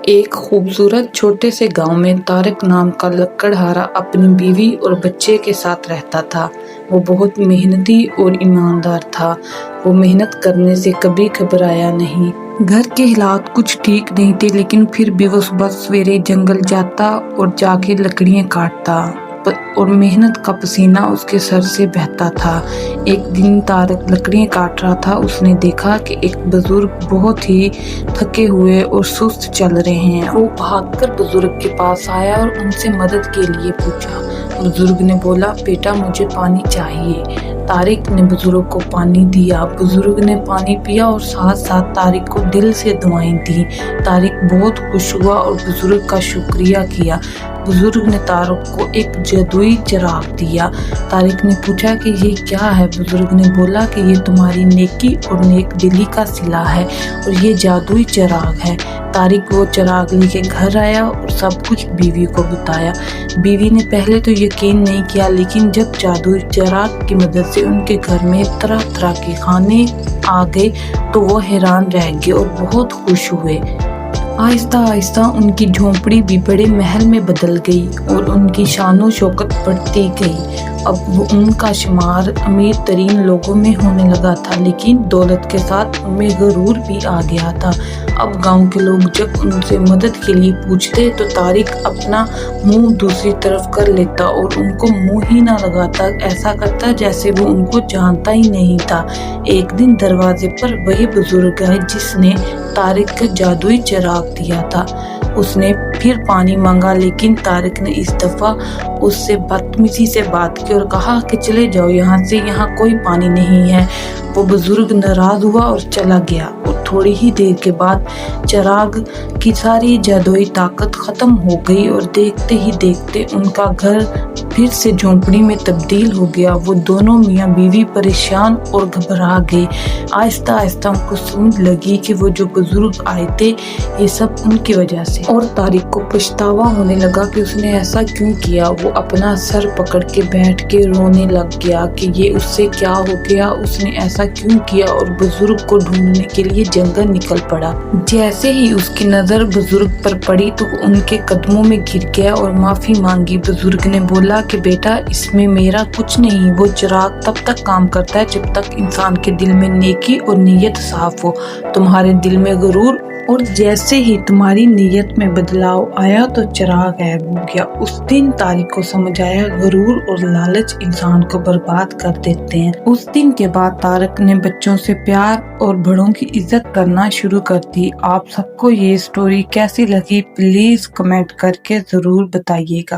एक खूबसूरत छोटे से गांव में तारिक नाम का लकड़हारा अपनी बीवी और बच्चे के साथ रहता था। वो बहुत मेहनती और ईमानदार था। वो मेहनत करने से कभी घबराया नहीं। घर के हालात कुछ ठीक नहीं थे, लेकिन फिर भी वो सुबह सवेरे जंगल जाता और जाके लकड़ियाँ काटता और मेहनत का पसीना उसके सर से बहता था। एक दिन तारिक लकड़ियाँ काट रहा था। उसने देखा कि एक बुजुर्ग बहुत ही थके हुए और सुस्त चल रहे हैं। वो भागकर बुजुर्ग के पास आया और उनसे मदद के लिए पूछा। बुजुर्ग ने बोला, बेटा मुझे पानी चाहिए। तारिक ने बुजुर्ग को पानी दिया। बुजुर्ग ने पानी पिया और साथ साथ तारिक को दिल से दुआएं दी। तारिक बहुत खुश हुआ और बुजुर्ग का शुक्रिया किया। बुजुर्ग ने तारिक को एक जादुई चिराग दिया। तारिक ने पूछा कि ये क्या है। बुजुर्ग ने बोला कि ये तुम्हारी नेकी और नेक दिली का सिला है और ये जादुई चिराग है। तारिक वो चिराग लेके घर आया और सब कुछ बीवी को बताया। बीवी ने पहले तो यकीन नहीं किया, लेकिन जब जादुई चिराग की मदद से उनके घर में तरह तरह के खाने आ गए तो वो हैरान रह गए और बहुत खुश हुए। आहिस्ता आहिस्ता उनकी झोंपड़ी भी बड़े महल में बदल गई और उनकी शानो शौकत बढ़ती गई। अब उनका शुमार अमीर तरीन लोगों में होने लगा था, लेकिन दौलत के साथ उनमें गरूर भी आ गया था। अब गांव के लोग जब उनसे मदद के लिए पूछते तो तारिक अपना मुंह दूसरी तरफ कर लेता और उनको मुंह ही ना लगाता। ऐसा करता जैसे वो उनको जानता ही नहीं था। एक दिन दरवाजे पर वही बुजुर्ग आए जिसने तारिक का जादुई चिराग दिया था। उसने फिर पानी मांगा, लेकिन तारिक ने इस दफा उससे बदतमीजी से बात की और कहा कि चले जाओ यहाँ से, यहाँ कोई पानी नहीं है। वो बुजुर्ग नाराज हुआ और चला गया और थोड़ी ही देर के बाद चिराग की सारी जादुई ताकत खत्म हो गई और देखते ही देखते उनका घर फिर से झोंपड़ी में तब्दील हो गया। वो दोनों मियाँ बीवी परेशान और घबरा गए। आहिस्ता आहिस्ता उनको समझ लगी कि वो जो बुजुर्ग आए थे ये सब उनकी वजह से, और तारिक को पछतावा होने लगा कि उसने ऐसा क्यों किया। वो अपना सर पकड़ के बैठ के रोने लग गया कि ये उससे क्या हो गया, उसने ऐसा क्यों किया, और बुजुर्ग को ढूंढने के लिए जंगल निकल पड़ा। जैसे ही उसकी नजर बुजुर्ग पर पड़ी तो उनके कदमों में गिर गया और माफी मांगी। बुजुर्ग ने बोला कि बेटा इसमें मेरा कुछ नहीं। वो चिराग तब तक काम करता है जब तक इंसान के दिल में नेकी और नीयत साफ हो। तुम्हारे दिल में गरूर और जैसे ही तुम्हारी नीयत में बदलाव आया तो चिराग गायब हो गया। उस दिन तारिक को समझ आया गरूर और लालच इंसान को बर्बाद कर देते हैं। उस दिन के बाद तारिक ने बच्चों से प्यार और बड़ों की इज्जत करना शुरू कर दी। आप सबको ये स्टोरी कैसी लगी प्लीज कमेंट करके जरूर बताइएगा।